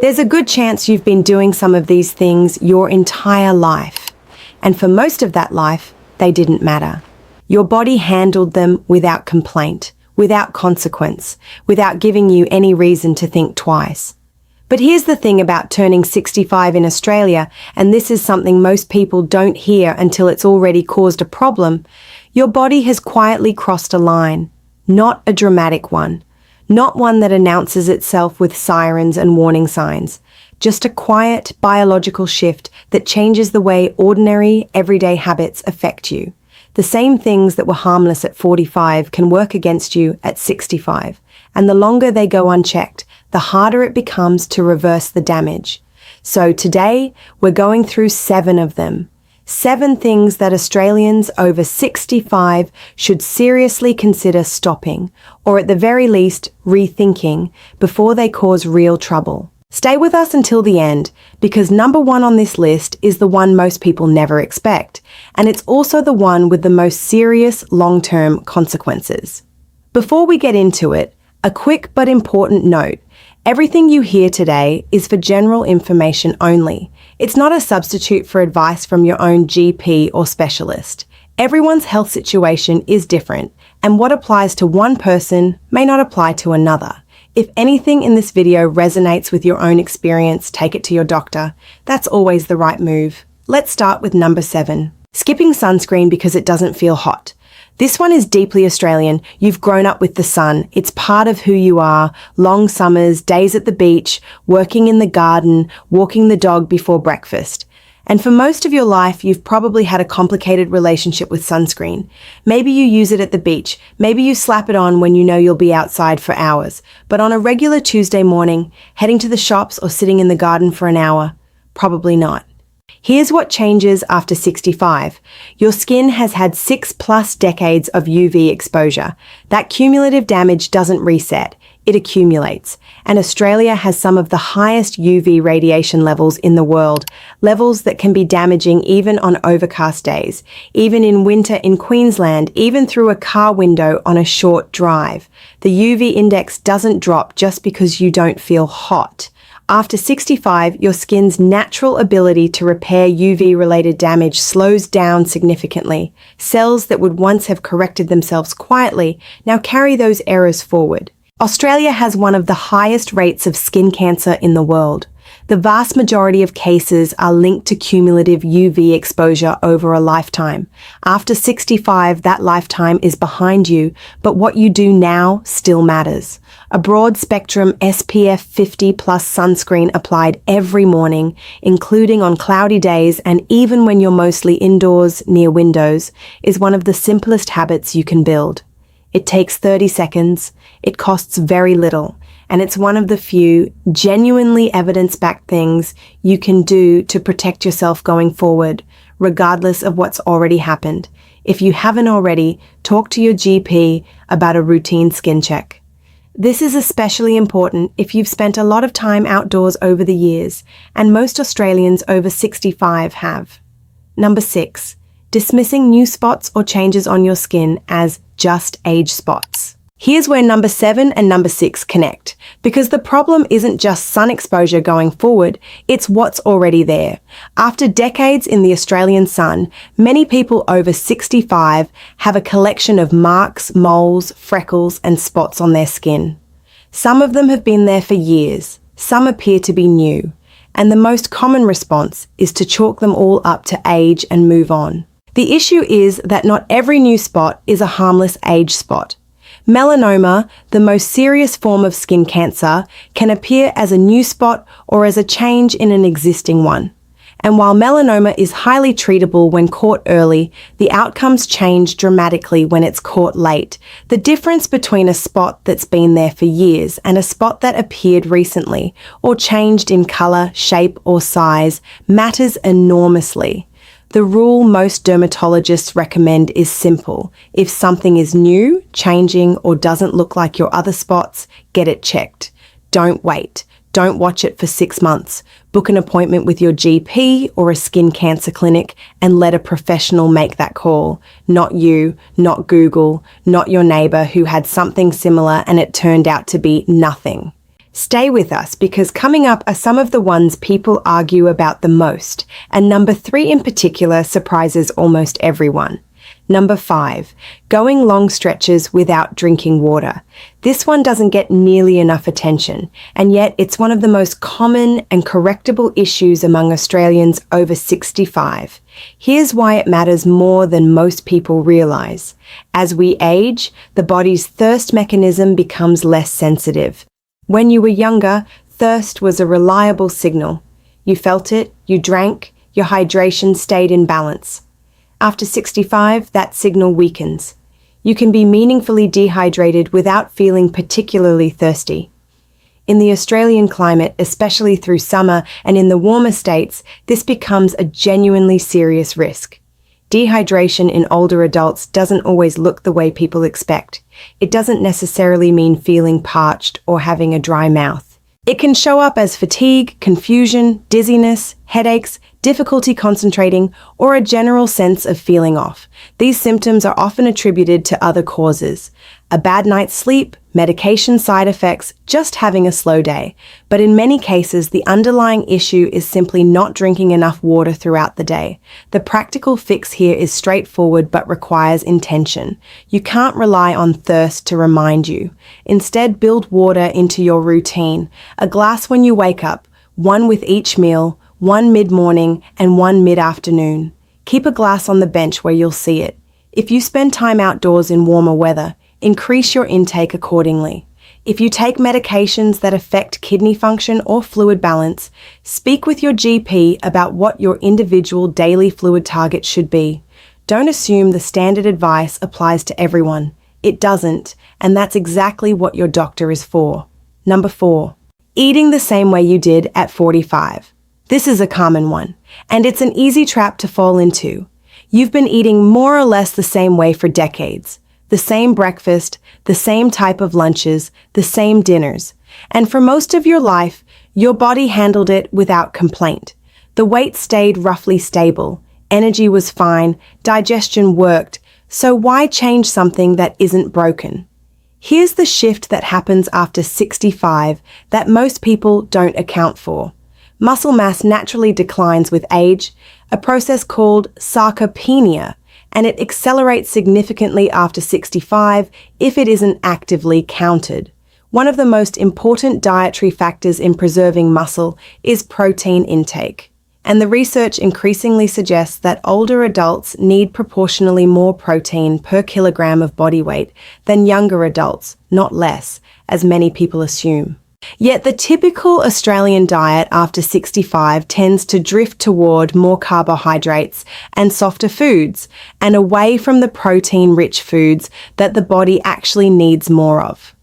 There's a good chance you've been doing some of these things your entire life. And for most of that life, they didn't matter. Your body handled them without complaint, without consequence, without giving you any reason to think twice. But here's the thing about turning 65 in Australia, and this is something most people don't hear until it's already caused a problem. Your body has quietly crossed a line, not a dramatic one, not one that announces itself with sirens and warning signs, just a quiet biological shift that changes the way ordinary, everyday habits affect you. The same things that were harmless at 45 can work against you at 65, and the longer they go unchecked, the harder it becomes to reverse the damage. So today, we're going through 7 of them. 7 things that Australians over 65 should seriously consider stopping, or at the very least, rethinking, before they cause real trouble. Stay with us until the end, because number 1 on this list is the one most people never expect, and it's also the one with the most serious long-term consequences. Before we get into it, a quick but important note. Everything you hear today is for general information only. It's not a substitute for advice from your own GP or specialist. Everyone's health situation is different, and what applies to one person may not apply to another. If anything in this video resonates with your own experience, take it to your doctor. That's always the right move. Let's start with number 7. Skipping sunscreen because it doesn't feel hot. This one is deeply Australian. You've grown up with the sun. It's part of who you are. Long summers, days at the beach, working in the garden, walking the dog before breakfast. And for most of your life, you've probably had a complicated relationship with sunscreen. Maybe you use it at the beach. Maybe you slap it on when you know you'll be outside for hours. But on a regular Tuesday morning, heading to the shops or sitting in the garden for an hour, probably not. Here's what changes after 65. Your skin has had 6+ decades of UV exposure. That cumulative damage doesn't reset, it accumulates. And Australia has some of the highest UV radiation levels in the world, levels that can be damaging even on overcast days, even in winter in Queensland, even through a car window on a short drive. The UV index doesn't drop just because you don't feel hot. After 65, your skin's natural ability to repair UV-related damage slows down significantly. Cells that would once have corrected themselves quietly now carry those errors forward. Australia has one of the highest rates of skin cancer in the world. The vast majority of cases are linked to cumulative UV exposure over a lifetime. After 65, that lifetime is behind you, but what you do now still matters. A broad-spectrum SPF 50+ sunscreen applied every morning, including on cloudy days and even when you're mostly indoors near windows, is one of the simplest habits you can build. It takes 30 seconds, it costs very little, and it's one of the few genuinely evidence-backed things you can do to protect yourself going forward, regardless of what's already happened. If you haven't already, talk to your GP about a routine skin check. This is especially important if you've spent a lot of time outdoors over the years, and most Australians over 65 have. Number 6. Dismissing new spots or changes on your skin as just age spots. Here's where number 7 and number 6 connect, because the problem isn't just sun exposure going forward, it's what's already there. After decades in the Australian sun, many people over 65 have a collection of marks, moles, freckles, and spots on their skin. Some of them have been there for years, some appear to be new, and the most common response is to chalk them all up to age and move on. The issue is that not every new spot is a harmless age spot. Melanoma, the most serious form of skin cancer, can appear as a new spot or as a change in an existing one. And while melanoma is highly treatable when caught early, the outcomes change dramatically when it's caught late. The difference between a spot that's been there for years and a spot that appeared recently, or changed in color, shape, or size, matters enormously. The rule most dermatologists recommend is simple. If something is new, changing, or doesn't look like your other spots, get it checked. Don't wait. Don't watch it for 6 months. Book an appointment with your GP or a skin cancer clinic and let a professional make that call. Not you, not Google, not your neighbor who had something similar and it turned out to be nothing. Stay with us because coming up are some of the ones people argue about the most, and number 3 in particular surprises almost everyone. Number 5, going long stretches without drinking water. This one doesn't get nearly enough attention, and yet it's one of the most common and correctable issues among Australians over 65. Here's why it matters more than most people realize. As we age, the body's thirst mechanism becomes less sensitive. When you were younger, thirst was a reliable signal. You felt it, you drank, your hydration stayed in balance. After 65, that signal weakens. You can be meaningfully dehydrated without feeling particularly thirsty. In the Australian climate, especially through summer and in the warmer states, this becomes a genuinely serious risk. Dehydration in older adults doesn't always look the way people expect. It doesn't necessarily mean feeling parched or having a dry mouth. It can show up as fatigue, confusion, dizziness, headaches, difficulty concentrating, or a general sense of feeling off. These symptoms are often attributed to other causes: a bad night's sleep, medication side effects, just having a slow day. But in many cases, the underlying issue is simply not drinking enough water throughout the day. The practical fix here is straightforward but requires intention. You can't rely on thirst to remind you. Instead, build water into your routine. A glass when you wake up, one with each meal, one mid-morning, and one mid-afternoon. Keep a glass on the bench where you'll see it. If you spend time outdoors in warmer weather, increase your intake accordingly. If you take medications that affect kidney function or fluid balance, speak with your GP about what your individual daily fluid target should be. Don't assume the standard advice applies to everyone. It doesn't, and that's exactly what your doctor is for. Number 4, eating the same way you did at 45. This is a common one, and it's an easy trap to fall into. You've been eating more or less the same way for decades. The same breakfast, the same type of lunches, the same dinners. And for most of your life, your body handled it without complaint. The weight stayed roughly stable, energy was fine, digestion worked, so why change something that isn't broken? Here's the shift that happens after 65 that most people don't account for. Muscle mass naturally declines with age, a process called sarcopenia, and it accelerates significantly after 65 if it isn't actively countered. One of the most important dietary factors in preserving muscle is protein intake, and the research increasingly suggests that older adults need proportionally more protein per kilogram of body weight than younger adults, not less, as many people assume. Yet the typical Australian diet after 65 tends to drift toward more carbohydrates and softer foods, and away from the protein-rich foods that the body actually needs more of.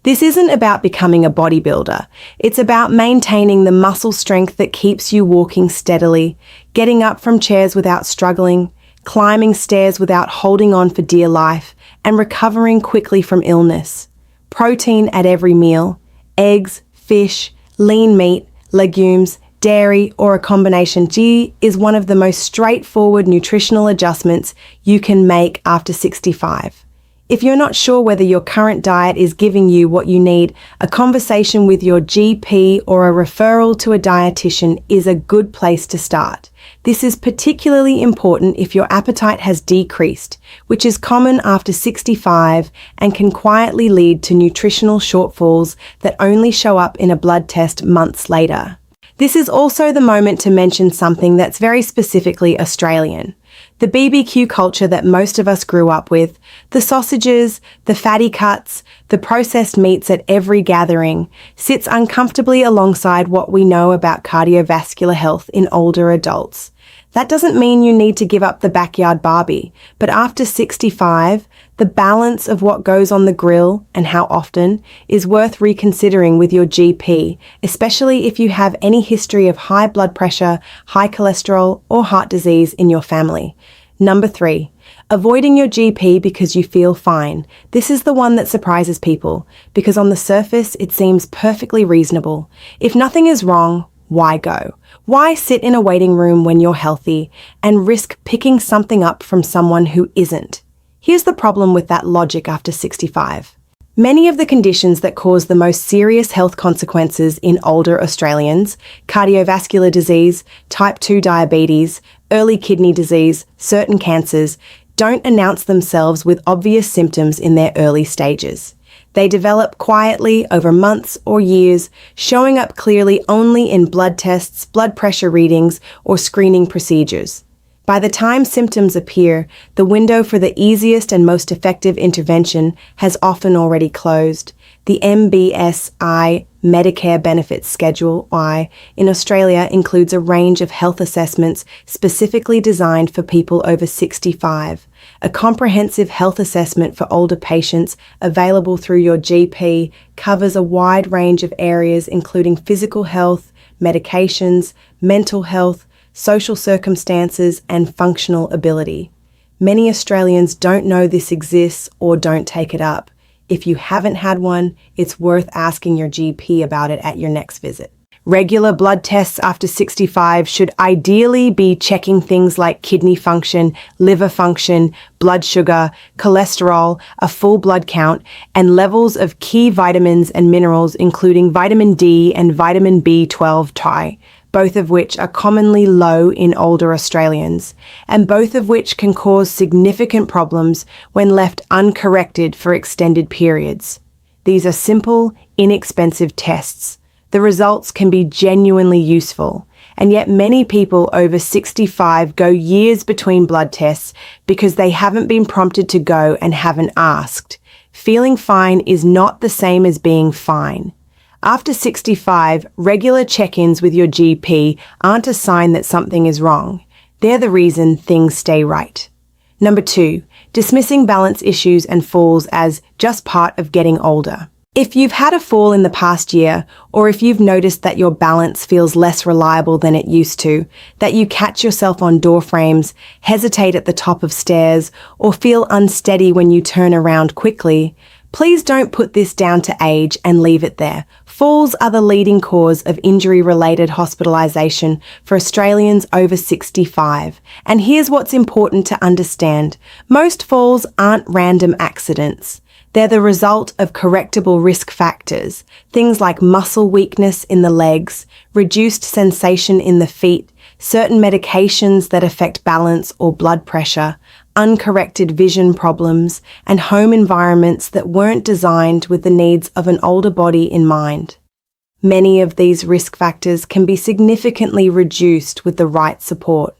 This isn't about becoming a bodybuilder. It's about maintaining the muscle strength that keeps you walking steadily, getting up from chairs without struggling, climbing stairs without holding on for dear life, and recovering quickly from illness. Protein at every meal. Eggs, fish, lean meat, legumes, dairy, or a combination G is one of the most straightforward nutritional adjustments you can make after 65. If you're not sure whether your current diet is giving you what you need, a conversation with your GP or a referral to a dietitian is a good place to start. This is particularly important if your appetite has decreased, which is common after 65 and can quietly lead to nutritional shortfalls that only show up in a blood test months later. This is also the moment to mention something that's very specifically Australian. The BBQ culture that most of us grew up with, the sausages, the fatty cuts, the processed meats at every gathering, sits uncomfortably alongside what we know about cardiovascular health in older adults. That doesn't mean you need to give up the backyard barbie, but after 65, the balance of what goes on the grill and how often is worth reconsidering with your GP, especially if you have any history of high blood pressure, high cholesterol, or heart disease in your family. Number 3, avoiding your GP because you feel fine. This is the one that surprises people, because on the surface it seems perfectly reasonable. If nothing is wrong, why go? Why sit in a waiting room when you're healthy and risk picking something up from someone who isn't? Here's the problem with that logic after 65. Many of the conditions that cause the most serious health consequences in older Australians, cardiovascular disease, type 2 diabetes, early kidney disease, certain cancers, don't announce themselves with obvious symptoms in their early stages. They develop quietly over months or years, showing up clearly only in blood tests, blood pressure readings, or screening procedures. By the time symptoms appear, the window for the easiest and most effective intervention has often already closed. The MBSI Medicare Benefits Schedule I in Australia includes a range of health assessments specifically designed for people over 65. A comprehensive health assessment for older patients available through your GP covers a wide range of areas including physical health, medications, mental health, social circumstances, and functional ability. Many Australians don't know this exists or don't take it up. If you haven't had one, it's worth asking your GP about it at your next visit. Regular blood tests after 65 should ideally be checking things like kidney function, liver function, blood sugar, cholesterol, a full blood count, and levels of key vitamins and minerals including vitamin D and vitamin B12 tri, both of which are commonly low in older Australians, and both of which can cause significant problems when left uncorrected for extended periods. These are simple, inexpensive tests. The results can be genuinely useful, and yet many people over 65 go years between blood tests because they haven't been prompted to go and haven't asked. Feeling fine is not the same as being fine. After 65, regular check-ins with your GP aren't a sign that something is wrong. They're the reason things stay right. Number 2, dismissing balance issues and falls as just part of getting older. If you've had a fall in the past year, or if you've noticed that your balance feels less reliable than it used to, that you catch yourself on door frames, hesitate at the top of stairs, or feel unsteady when you turn around quickly, please don't put this down to age and leave it there. Falls are the leading cause of injury-related hospitalisation for Australians over 65. And here's what's important to understand. Most falls aren't random accidents. They're the result of correctable risk factors, things like muscle weakness in the legs, reduced sensation in the feet, certain medications that affect balance or blood pressure, uncorrected vision problems, and home environments that weren't designed with the needs of an older body in mind. Many of these risk factors can be significantly reduced with the right support.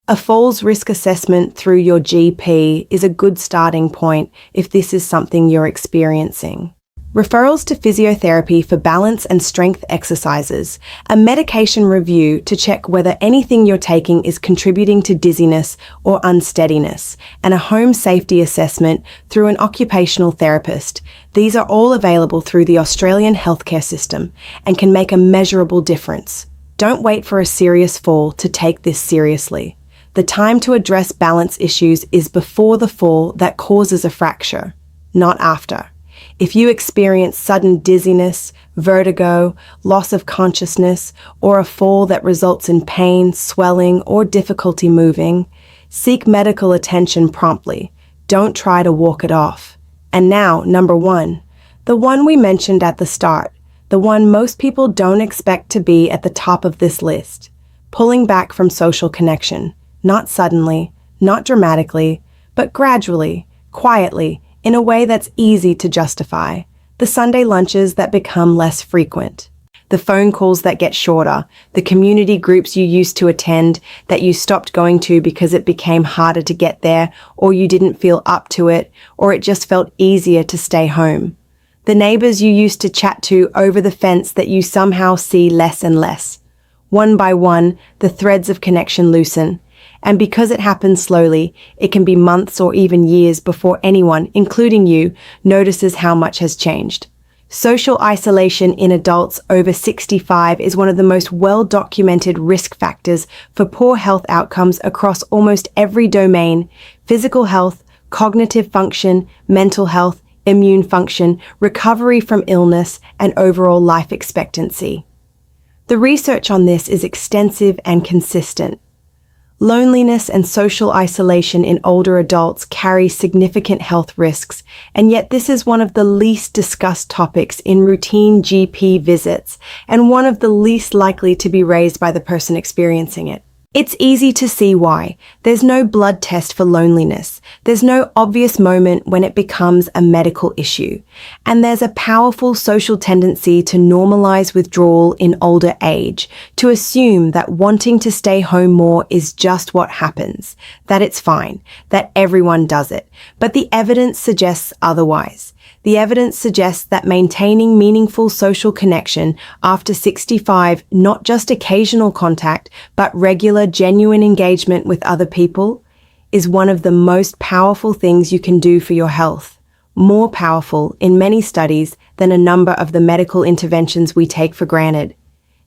A falls risk assessment through your GP is a good starting point if this is something you're experiencing. Referrals to physiotherapy for balance and strength exercises, a medication review to check whether anything you're taking is contributing to dizziness or unsteadiness, and a home safety assessment through an occupational therapist. These are all available through the Australian healthcare system and can make a measurable difference. Don't wait for a serious fall to take this seriously. The time to address balance issues is before the fall that causes a fracture, not after. If you experience sudden dizziness, vertigo, loss of consciousness, or a fall that results in pain, swelling, or difficulty moving, seek medical attention promptly. Don't try to walk it off. And now, number 1, the one we mentioned at the start, the one most people don't expect to be at the top of this list. Pulling back from social connection, not suddenly, not dramatically, but gradually, quietly, in a way that's easy to justify. The Sunday lunches that become less frequent. The phone calls that get shorter. The community groups you used to attend that you stopped going to because it became harder to get there, or you didn't feel up to it, or it just felt easier to stay home. The neighbors you used to chat to over the fence that you somehow see less and less. One by one, the threads of connection loosen. And because it happens slowly, it can be months or even years before anyone, including you, notices how much has changed. Social isolation in adults over 65 is one of the most well-documented risk factors for poor health outcomes across almost every domain: physical health, cognitive function, mental health, immune function, recovery from illness, and overall life expectancy. The research on this is extensive and consistent. Loneliness and social isolation in older adults carry significant health risks, and yet this is one of the least discussed topics in routine GP visits and one of the least likely to be raised by the person experiencing it. It's easy to see why. There's no blood test for loneliness. There's no obvious moment when it becomes a medical issue. And there's a powerful social tendency to normalize withdrawal in older age, to assume that wanting to stay home more is just what happens, that it's fine, that everyone does it. But the evidence suggests otherwise. The evidence suggests that maintaining meaningful social connection after 65, not just occasional contact, but regular, genuine engagement with other people, is one of the most powerful things you can do for your health. More powerful, in many studies, than a number of the medical interventions we take for granted.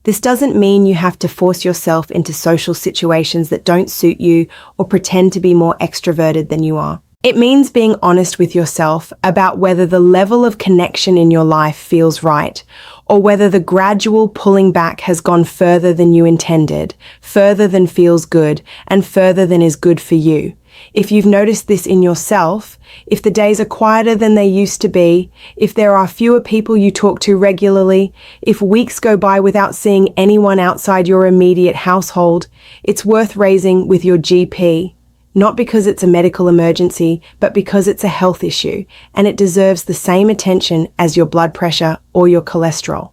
This doesn't mean you have to force yourself into social situations that don't suit you or pretend to be more extroverted than you are. It means being honest with yourself about whether the level of connection in your life feels right, or whether the gradual pulling back has gone further than you intended, further than feels good, and further than is good for you. If you've noticed this in yourself, if the days are quieter than they used to be, if there are fewer people you talk to regularly, if weeks go by without seeing anyone outside your immediate household, it's worth raising with your GP. Not because it's a medical emergency, but because it's a health issue, and it deserves the same attention as your blood pressure or your cholesterol.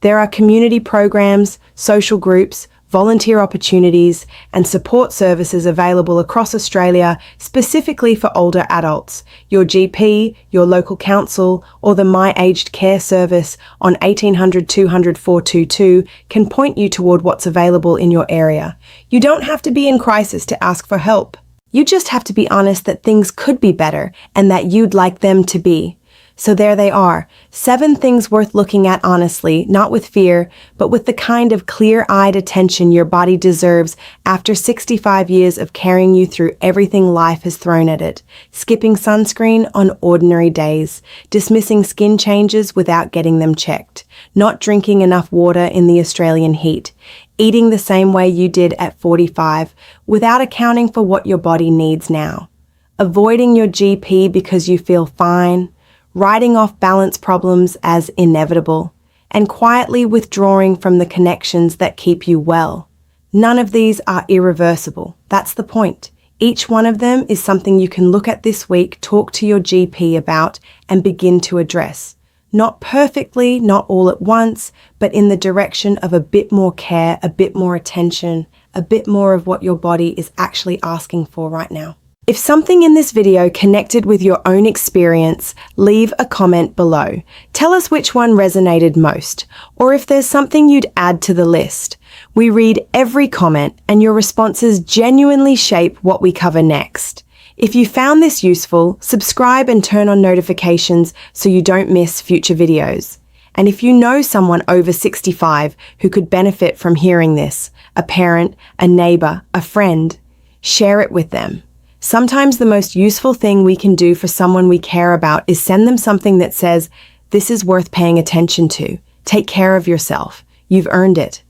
There are community programs, social groups, volunteer opportunities, and support services available across Australia specifically for older adults. Your GP, your local council, or the My Aged Care service on 1800 200 422 can point you toward what's available in your area. You don't have to be in crisis to ask for help. You just have to be honest that things could be better and that you'd like them to be. So there they are, 7 things worth looking at honestly, not with fear, but with the kind of clear-eyed attention your body deserves after 65 years of carrying you through everything life has thrown at it. Skipping sunscreen on ordinary days, dismissing skin changes without getting them checked, not drinking enough water in the Australian heat, eating the same way you did at 45 without accounting for what your body needs now, avoiding your GP because you feel fine, writing off balance problems as inevitable, and quietly withdrawing from the connections that keep you well. None of these are irreversible. That's the point. Each one of them is something you can look at this week, talk to your GP about, and begin to address. Not perfectly, not all at once, but in the direction of a bit more care, a bit more attention, a bit more of what your body is actually asking for right now. If something in this video connected with your own experience, leave a comment below. Tell us which one resonated most, or if there's something you'd add to the list. We read every comment, and your responses genuinely shape what we cover next. If you found this useful, subscribe and turn on notifications so you don't miss future videos. And if you know someone over 65 who could benefit from hearing this, a parent, a neighbor, a friend, share it with them. Sometimes the most useful thing we can do for someone we care about is send them something that says, "This is worth paying attention to. Take care of yourself. You've earned it."